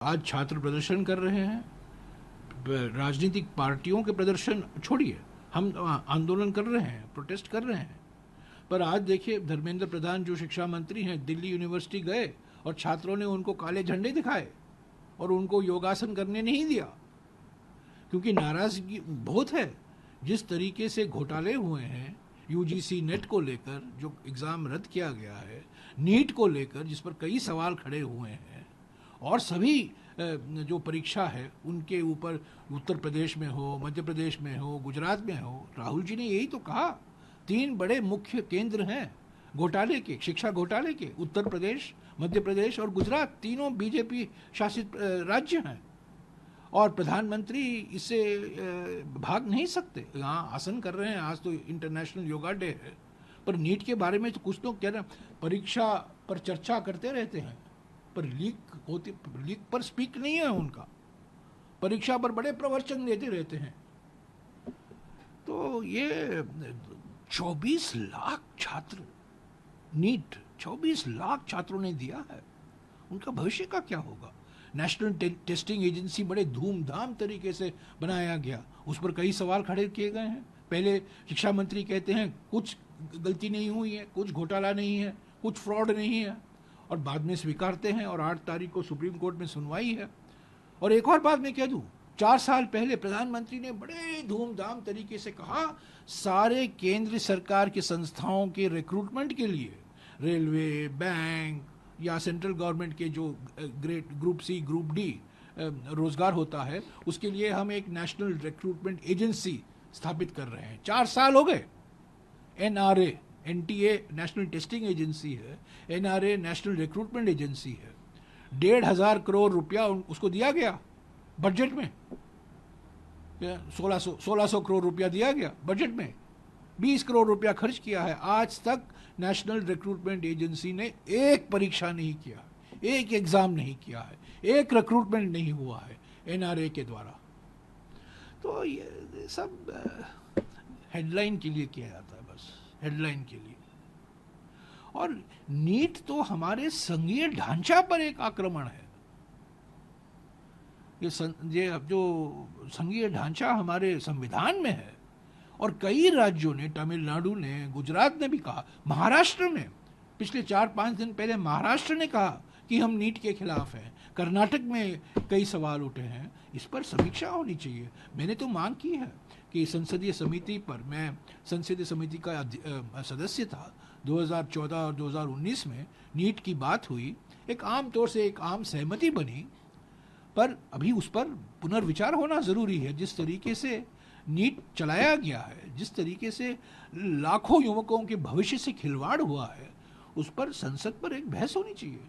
आज छात्र प्रदर्शन कर रहे हैं, राजनीतिक पार्टियों के प्रदर्शन छोड़िए, हम आंदोलन कर रहे हैं, प्रोटेस्ट कर रहे हैं। पर आज देखिए, धर्मेंद्र प्रधान जो शिक्षा मंत्री हैं, दिल्ली यूनिवर्सिटी गए और छात्रों ने उनको काले झंडे दिखाए और उनको योगासन करने नहीं दिया, क्योंकि नाराजगी बहुत है। जिस तरीके से घोटाले हुए हैं यूजीसी नेट को लेकर, जो एग्ज़ाम रद्द किया गया है, नीट को लेकर जिस पर कई सवाल खड़े हुए हैं, और सभी जो परीक्षा है उनके ऊपर, उत्तर प्रदेश में हो, मध्य प्रदेश में हो, गुजरात में हो, राहुल जी ने यही तो कहा, 3 बड़े मुख्य केंद्र हैं घोटाले के, शिक्षा घोटाले के, उत्तर प्रदेश, मध्य प्रदेश और गुजरात, तीनों बीजेपी शासित राज्य हैं, और प्रधानमंत्री इससे भाग नहीं सकते। यहाँ आसन कर रहे हैं, आज तो इंटरनेशनल योगा डे है, पर नीट के बारे में तो कुछ तो कह रहे, परीक्षा पर चर्चा करते रहते हैं, पर लीक पर स्पीक नहीं है उनका, परीक्षा पर बड़े प्रवचन देते रहते हैं। तो ये 24 लाख छात्र, नीट 24 लाख छात्रों ने दिया है, उनका भविष्य का क्या होगा? नेशनल टेस्टिंग एजेंसी बड़े धूमधाम तरीके से बनाया गया, उस पर कई सवाल खड़े किए गए हैं। पहले शिक्षा मंत्री कहते हैं कुछ गलती नहीं हुई है, कुछ घोटाला नहीं है, कुछ फ्रॉड नहीं है, और बाद में स्वीकारते हैं, और 8 तारीख को सुप्रीम कोर्ट में सुनवाई है। और एक और बात मैं कह दूं, 4 साल पहले प्रधानमंत्री ने बड़े धूमधाम तरीके से कहा, सारे केंद्र सरकार की संस्थाओं के रिक्रूटमेंट के लिए, रेलवे, बैंक या सेंट्रल गवर्नमेंट के जो ग्रुप सी, ग्रुप डी रोजगार होता है, उसके लिए हम एक नेशनल रिक्रूटमेंट एजेंसी स्थापित कर रहे हैं। 4 साल हो गए। NRA, NTA national testing agency है, NRA नेशनल रिक्रूटमेंट एजेंसी है। 1,500 करोड़ रुपया उसको दिया गया बजट में, 1600 करोड़ रुपया दिया गया बजट में, 20 करोड़ रुपया खर्च किया है। आज तक नेशनल रिक्रूटमेंट एजेंसी ने एक परीक्षा नहीं किया, एक एग्जाम नहीं किया है, एक रिक्रूटमेंट नहीं हुआ है NRA के द्वारा। तो ये सब हेडलाइन के लिए किया जाता है, बस हेडलाइन के लिए। और नीट तो हमारे संघीय ढांचा पर एक आक्रमण है। ये जो संघीय ढांचा हमारे संविधान में है, और कई राज्यों ने, तमिलनाडु ने, गुजरात ने भी कहा, महाराष्ट्र ने पिछले 4-5 दिन पहले महाराष्ट्र ने कहा कि हम नीट के खिलाफ हैं, कर्नाटक में कई सवाल उठे हैं। इस पर समीक्षा होनी चाहिए। मैंने तो मांग की है कि संसदीय समिति पर, मैं संसदीय समिति का सदस्य था 2014 और 2019 में, नीट की बात हुई, एक आम तौर से एक आम सहमति बनी, पर अभी उस पर पुनर्विचार होना ज़रूरी है। जिस तरीके से नीट चलाया गया है, जिस तरीके से लाखों युवकों के भविष्य से खिलवाड़ हुआ है, उस पर संसद पर एक बहस होनी चाहिए।